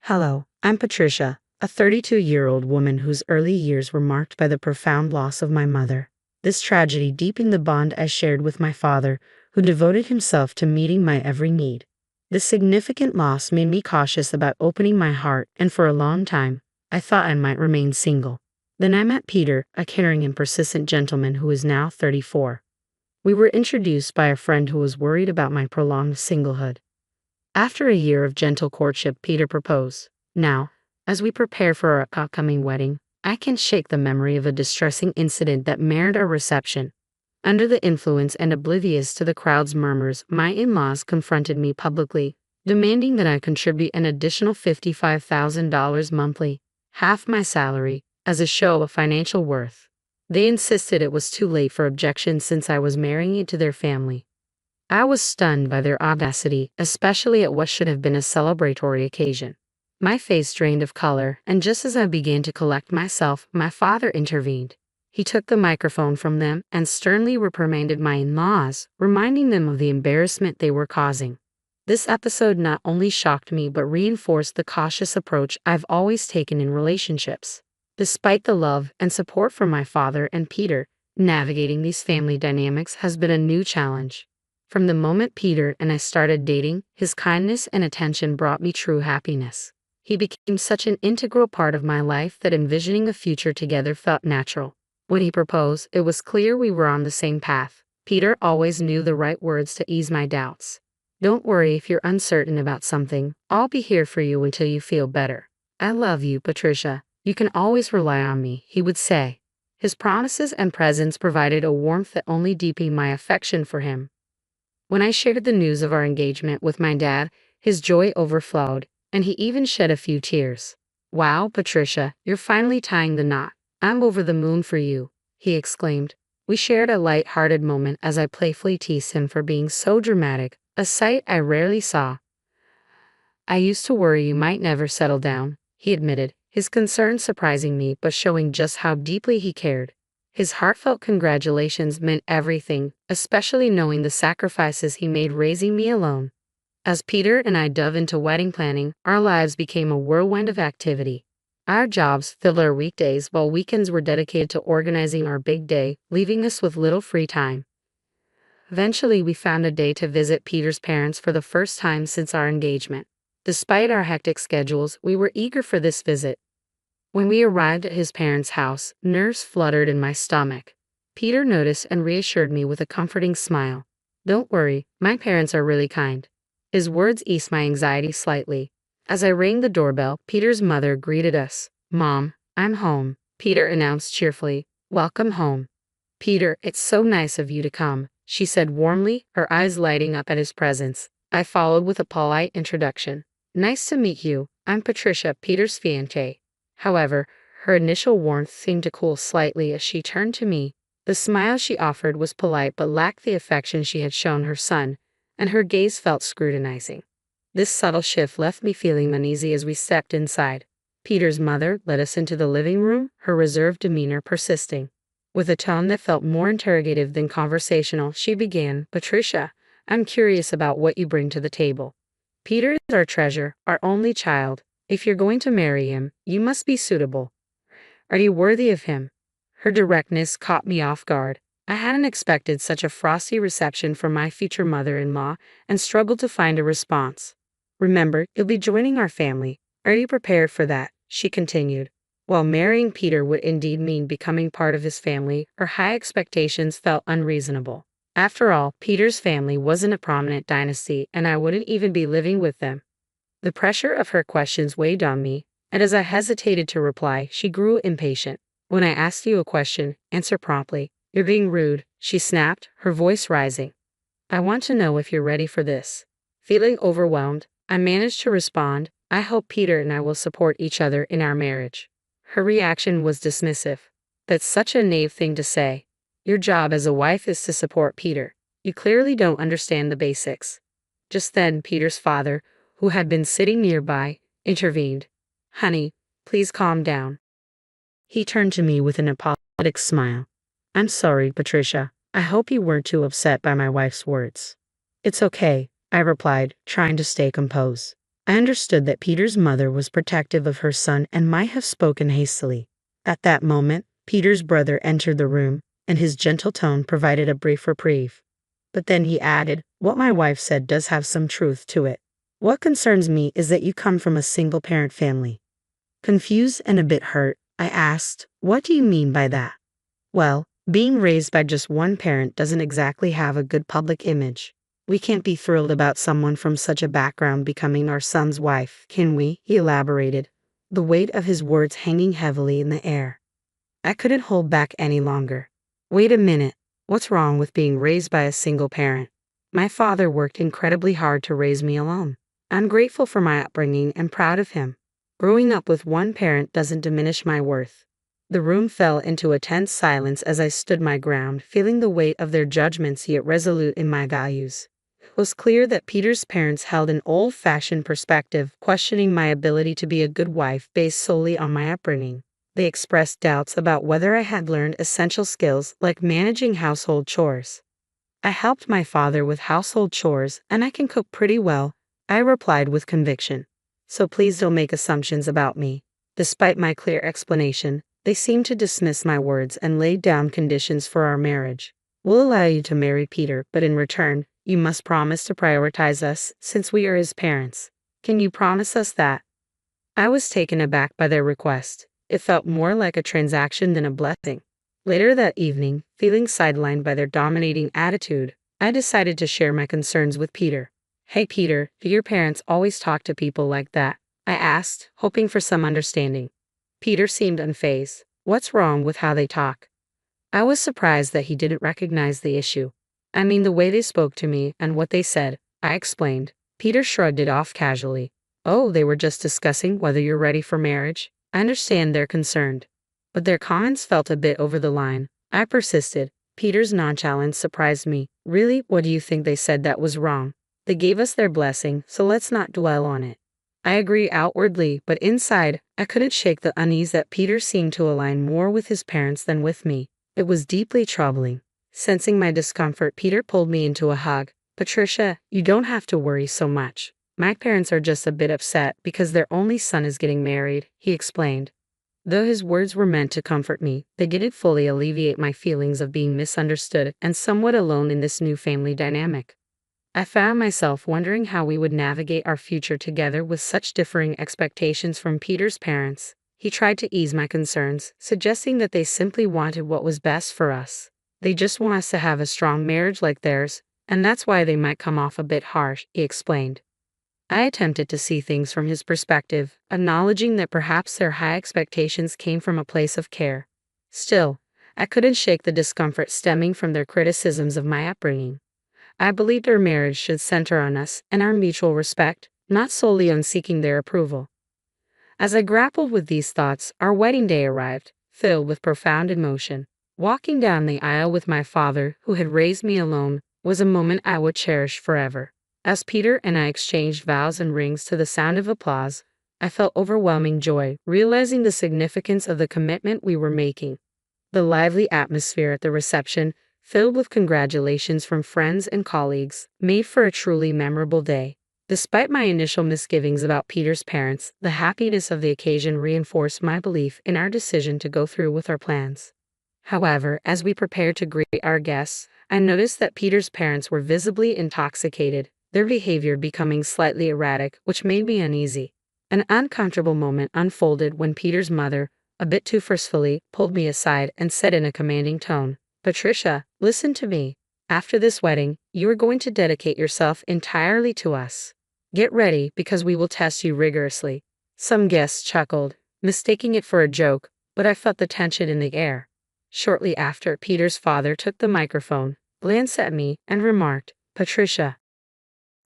Hello, I'm Patricia, a 32-year-old woman whose early years were marked by the profound loss of my mother. This tragedy deepened the bond I shared with my father, who devoted himself to meeting my every need. This significant loss made me cautious about opening my heart, and for a long time, I thought I might remain single. Then I met Peter, a caring and persistent gentleman who is now 34. We were introduced by a friend who was worried about my prolonged singlehood. After a year of gentle courtship, Peter proposed. Now, as we prepare for our upcoming wedding, I can't shake the memory of a distressing incident that marred our reception. Under the influence and oblivious to the crowd's murmurs, my in-laws confronted me publicly, demanding that I contribute an additional $55,000 monthly, half my salary, as a show of financial worth. They insisted it was too late for objections since I was marrying into their family. I was stunned by their audacity, especially at what should have been a celebratory occasion. My face drained of color, and just as I began to collect myself, my father intervened. He took the microphone from them and sternly reprimanded my in-laws, reminding them of the embarrassment they were causing. This episode not only shocked me but reinforced the cautious approach I've always taken in relationships. Despite the love and support from my father and Peter, navigating these family dynamics has been a new challenge. From the moment Peter and I started dating, his kindness and attention brought me true happiness. He became such an integral part of my life that envisioning a future together felt natural. When he proposed, it was clear we were on the same path. Peter always knew the right words to ease my doubts. "Don't worry if you're uncertain about something. I'll be here for you until you feel better. I love you, Patricia. You can always rely on me," he would say. His promises and presence provided a warmth that only deepened my affection for him. When I shared the news of our engagement with my dad, his joy overflowed, and he even shed a few tears. "Wow, Patricia, you're finally tying the knot. I'm over the moon for you," he exclaimed. We shared a light-hearted moment as I playfully teased him for being so dramatic, a sight I rarely saw. "I used to worry you might never settle down," he admitted, his concern surprising me but showing just how deeply he cared. His heartfelt congratulations meant everything, especially knowing the sacrifices he made raising me alone. As Peter and I dove into wedding planning, our lives became a whirlwind of activity. Our jobs filled our weekdays while weekends were dedicated to organizing our big day, leaving us with little free time. Eventually, we found a day to visit Peter's parents for the first time since our engagement. Despite our hectic schedules, we were eager for this visit. When we arrived at his parents' house, nerves fluttered in my stomach. Peter noticed and reassured me with a comforting smile. "Don't worry, my parents are really kind." His words eased my anxiety slightly. As I rang the doorbell, Peter's mother greeted us. "Mom, I'm home," Peter announced cheerfully. "Welcome home." "Peter, it's so nice of you to come," she said warmly, her eyes lighting up at his presence. I followed with a polite introduction. "Nice to meet you. I'm Patricia, Peter's fiancée." However, her initial warmth seemed to cool slightly as she turned to me. The smile she offered was polite but lacked the affection she had shown her son, and her gaze felt scrutinizing. This subtle shift left me feeling uneasy as we stepped inside. Peter's mother led us into the living room, her reserved demeanor persisting. With a tone that felt more interrogative than conversational, she began, "Patricia, I'm curious about what you bring to the table. Peter is our treasure, our only child. If you're going to marry him, you must be suitable. Are you worthy of him?" Her directness caught me off guard. I hadn't expected such a frosty reception from my future mother-in-law and struggled to find a response. "Remember, you'll be joining our family. Are you prepared for that?" she continued. While marrying Peter would indeed mean becoming part of his family, her high expectations felt unreasonable. After all, Peter's family wasn't a prominent dynasty, and I wouldn't even be living with them. The pressure of her questions weighed on me, and as I hesitated to reply, she grew impatient. "When I ask you a question, answer promptly. You're being rude," she snapped, her voice rising. "I want to know if you're ready for this." Feeling overwhelmed, I managed to respond, "I hope Peter and I will support each other in our marriage." Her reaction was dismissive. "That's such a naive thing to say. Your job as a wife is to support Peter. You clearly don't understand the basics." Just then, Peter's father, who had been sitting nearby, intervened. "Honey, please calm down." He turned to me with an apologetic smile. "I'm sorry, Patricia. I hope you weren't too upset by my wife's words." "It's okay," I replied, trying to stay composed. I understood that Peter's mother was protective of her son and might have spoken hastily. At that moment, Peter's brother entered the room, and his gentle tone provided a brief reprieve. But then he added, "What my wife said does have some truth to it. What concerns me is that you come from a single-parent family." Confused and a bit hurt, I asked, "What do you mean by that?" "Well, being raised by just one parent doesn't exactly have a good public image. We can't be thrilled about someone from such a background becoming our son's wife, can we?" he elaborated, the weight of his words hanging heavily in the air. I couldn't hold back any longer. "Wait a minute. What's wrong with being raised by a single parent? My father worked incredibly hard to raise me alone. I'm grateful for my upbringing and proud of him. Growing up with one parent doesn't diminish my worth." The room fell into a tense silence as I stood my ground, feeling the weight of their judgments yet resolute in my values. It was clear that Peter's parents held an old-fashioned perspective, questioning my ability to be a good wife based solely on my upbringing. They expressed doubts about whether I had learned essential skills like managing household chores. "I helped my father with household chores, and I can cook pretty well," I replied with conviction. "So please don't make assumptions about me." Despite my clear explanation, they seemed to dismiss my words and laid down conditions for our marriage. "We'll allow you to marry Peter, but in return, you must promise to prioritize us since we are his parents. Can you promise us that?" I was taken aback by their request. It felt more like a transaction than a blessing. Later that evening, feeling sidelined by their dominating attitude, I decided to share my concerns with Peter. "Hey Peter, do your parents always talk to people like that?" I asked, hoping for some understanding. Peter seemed unfazed. "What's wrong with how they talk?" I was surprised that he didn't recognize the issue. "I mean the way they spoke to me and what they said," I explained. Peter shrugged it off casually. "Oh, they were just discussing whether you're ready for marriage. I understand they're concerned." But their comments felt a bit over the line. I persisted. Peter's nonchalance surprised me. "Really, what do you think they said that was wrong? They gave us their blessing, so let's not dwell on it." I agree outwardly, but inside, I couldn't shake the unease that Peter seemed to align more with his parents than with me. It was deeply troubling. Sensing my discomfort, Peter pulled me into a hug. "Patricia, you don't have to worry so much. My parents are just a bit upset because their only son is getting married," he explained. Though his words were meant to comfort me, they didn't fully alleviate my feelings of being misunderstood and somewhat alone in this new family dynamic. I found myself wondering how we would navigate our future together with such differing expectations from Peter's parents. He tried to ease my concerns, suggesting that they simply wanted what was best for us. "They just want us to have a strong marriage like theirs, and that's why they might come off a bit harsh," he explained. I attempted to see things from his perspective, acknowledging that perhaps their high expectations came from a place of care. Still, I couldn't shake the discomfort stemming from their criticisms of my upbringing. I believed our marriage should center on us and our mutual respect, not solely on seeking their approval. As I grappled with these thoughts, our wedding day arrived, filled with profound emotion. Walking down the aisle with my father, who had raised me alone, was a moment I would cherish forever. As Peter and I exchanged vows and rings to the sound of applause, I felt overwhelming joy, realizing the significance of the commitment we were making. The lively atmosphere at the reception, filled with congratulations from friends and colleagues, made for a truly memorable day. Despite my initial misgivings about Peter's parents, the happiness of the occasion reinforced my belief in our decision to go through with our plans. However, as we prepared to greet our guests, I noticed that Peter's parents were visibly intoxicated, their behavior becoming slightly erratic, which made me uneasy. An uncomfortable moment unfolded when Peter's mother, a bit too forcefully, pulled me aside and said in a commanding tone, "Patricia, listen to me. After this wedding, you are going to dedicate yourself entirely to us. Get ready because we will test you rigorously." Some guests chuckled, mistaking it for a joke, but I felt the tension in the air. Shortly after, Peter's father took the microphone, glanced at me, and remarked, "Patricia,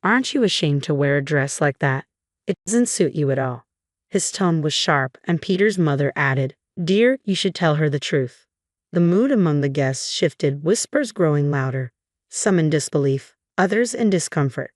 aren't you ashamed to wear a dress like that? It doesn't suit you at all." His tone was sharp, and Peter's mother added, "Dear, you should tell her the truth." The mood among the guests shifted, whispers growing louder, some in disbelief, others in discomfort.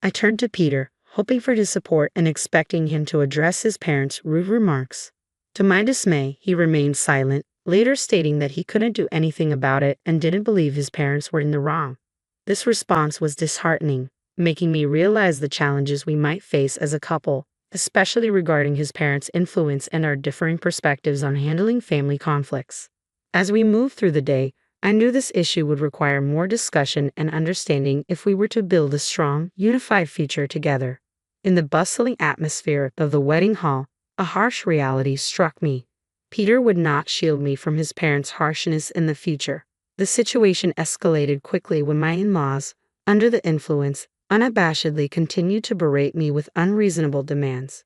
I turned to Peter, hoping for his support and expecting him to address his parents' rude remarks. To my dismay, he remained silent, later stating that he couldn't do anything about it and didn't believe his parents were in the wrong. This response was disheartening. making me realize the challenges we might face as a couple, especially regarding his parents' influence and our differing perspectives on handling family conflicts. As we moved through the day, I knew this issue would require more discussion and understanding if we were to build a strong, unified future together. In the bustling atmosphere of the wedding hall, a harsh reality struck me. Peter would not shield me from his parents' harshness in the future. The situation escalated quickly when my in-laws, under the influence, unabashedly continued to berate me with unreasonable demands.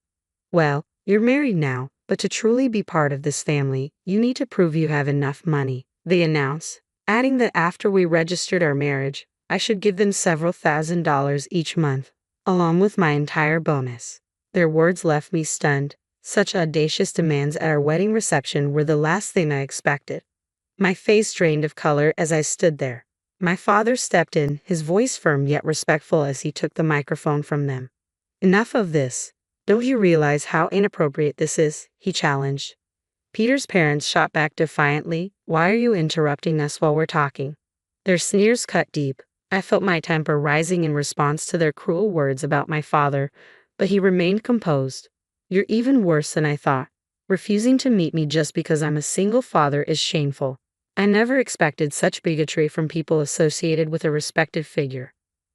"Well, you're married now, but to truly be part of this family, you need to prove you have enough money," they announced, adding that after we registered our marriage, I should give them several $1,000s each month, along with my entire bonus. Their words left me stunned. Such audacious demands at our wedding reception were the last thing I expected. My face drained of color as I stood there. My father stepped in, his voice firm yet respectful as he took the microphone from them. "Enough of this. Don't you realize how inappropriate this is?" he challenged. Peter's parents shot back defiantly, "Why are you interrupting us while we're talking?" Their sneers cut deep. I felt my temper rising in response to their cruel words about my father, but he remained composed. "You're even worse than I thought. Refusing to meet me just because I'm a single father is shameful. I never expected such bigotry from people associated with a respected figure."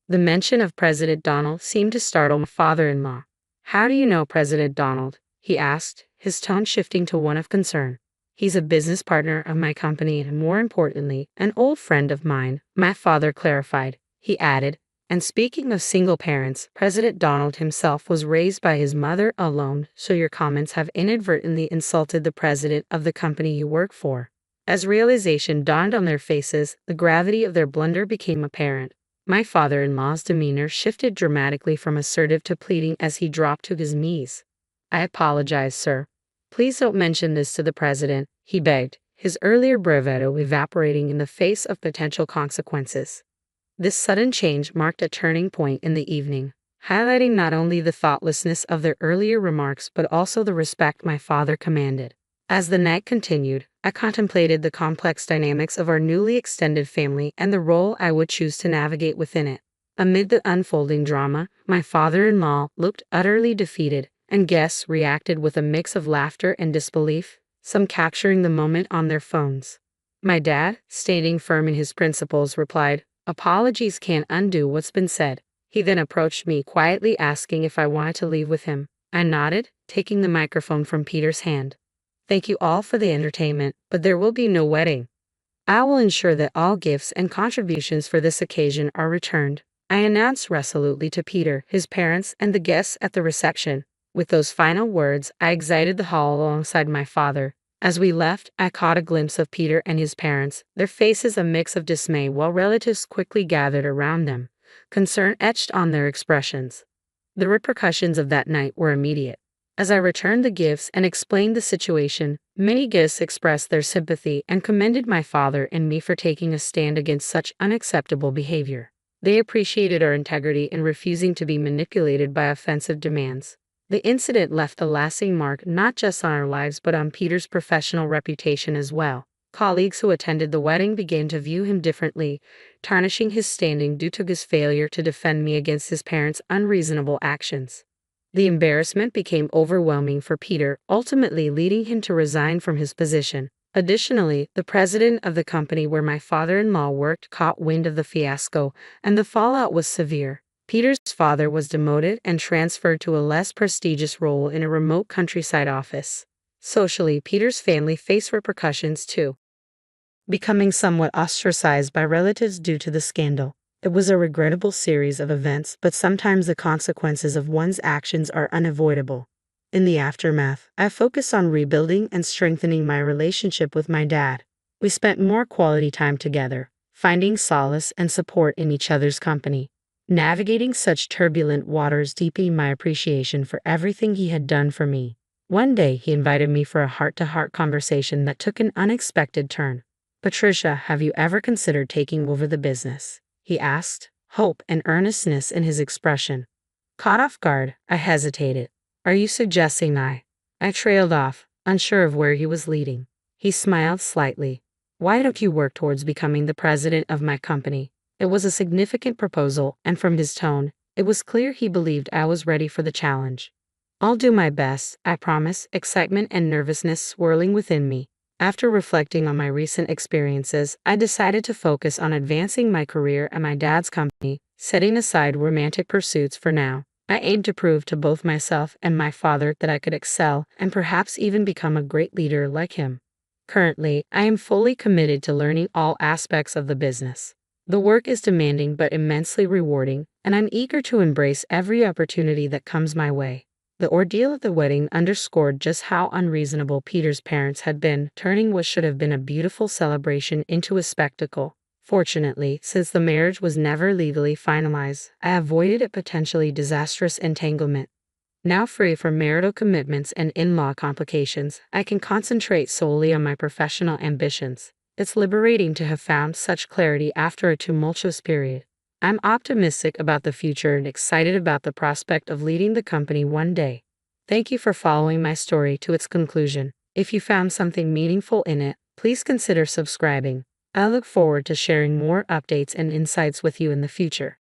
The mention of President Donald seemed to startle my father-in-law. "How do you know President Donald?" he asked, his tone shifting to one of concern. "He's a business partner of my company and, more importantly, an old friend of mine," my father clarified. He added, "And speaking of single parents, President Donald himself was raised by his mother alone, so your comments have inadvertently insulted the president of the company you work for." As realization dawned on their faces, the gravity of their blunder became apparent. My father-in-law's demeanor shifted dramatically from assertive to pleading as he dropped to his knees. "I apologize, sir. Please don't mention this to the president," he begged, his earlier bravado evaporating in the face of potential consequences. This sudden change marked a turning point in the evening, highlighting not only the thoughtlessness of their earlier remarks but also the respect my father commanded. As the night continued, I contemplated the complex dynamics of our newly extended family and the role I would choose to navigate within it. Amid the unfolding drama, my father-in-law looked utterly defeated, and guests reacted with a mix of laughter and disbelief, some capturing the moment on their phones. My dad, standing firm in his principles, replied, "Apologies can't undo what's been said." He then approached me, quietly asking if I wanted to leave with him. I nodded, taking the microphone from Peter's hand. "Thank you all for the entertainment, but there will be no wedding. I will ensure that all gifts and contributions for this occasion are returned," I announced resolutely to Peter, his parents, and the guests at the reception. With those final words, I exited the hall alongside my father. As we left, I caught a glimpse of Peter and his parents, their faces a mix of dismay while relatives quickly gathered around them, concern etched on their expressions. The repercussions of that night were immediate. As I returned the gifts and explained the situation, many guests expressed their sympathy and commended my father and me for taking a stand against such unacceptable behavior. They appreciated our integrity in refusing to be manipulated by offensive demands. The incident left a lasting mark not just on our lives but on Peter's professional reputation as well. Colleagues who attended the wedding began to view him differently, tarnishing his standing due to his failure to defend me against his parents' unreasonable actions. The embarrassment became overwhelming for Peter, ultimately leading him to resign from his position. Additionally, the president of the company where my father-in-law worked caught wind of the fiasco, and the fallout was severe. Peter's father was demoted and transferred to a less prestigious role in a remote countryside office. Socially, Peter's family faced repercussions too, becoming somewhat ostracized by relatives due to the scandal. It was a regrettable series of events, but sometimes the consequences of one's actions are unavoidable. In the aftermath, I focused on rebuilding and strengthening my relationship with my dad. We spent more quality time together, finding solace and support in each other's company. Navigating such turbulent waters deepened my appreciation for everything he had done for me. One day, he invited me for a heart-to-heart conversation that took an unexpected turn. "Patricia, have you ever considered taking over the business?" he asked, hope and earnestness in his expression. Caught off guard, I hesitated. "Are you suggesting I trailed off, unsure of where he was leading. He smiled slightly. "Why don't you work towards becoming the president of my company?" It was a significant proposal, and from his tone, It was clear he believed I was ready for the challenge. "I'll do my best, I promise," excitement and nervousness swirling within me. After reflecting on my recent experiences, I decided to focus on advancing my career at my dad's company, setting aside romantic pursuits for now. I aimed to prove to both myself and my father that I could excel and perhaps even become a great leader like him. Currently, I am fully committed to learning all aspects of the business. The work is demanding but immensely rewarding, and I'm eager to embrace every opportunity that comes my way. The ordeal at the wedding underscored just how unreasonable Peter's parents had been, turning what should have been a beautiful celebration into a spectacle. Fortunately, since the marriage was never legally finalized, I avoided a potentially disastrous entanglement. Now free from marital commitments and in-law complications, I can concentrate solely on my professional ambitions. It's liberating to have found such clarity after a tumultuous period. I'm optimistic about the future and excited about the prospect of leading the company one day. Thank you for following my story to its conclusion. If you found something meaningful in it, please consider subscribing. I look forward to sharing more updates and insights with you in the future.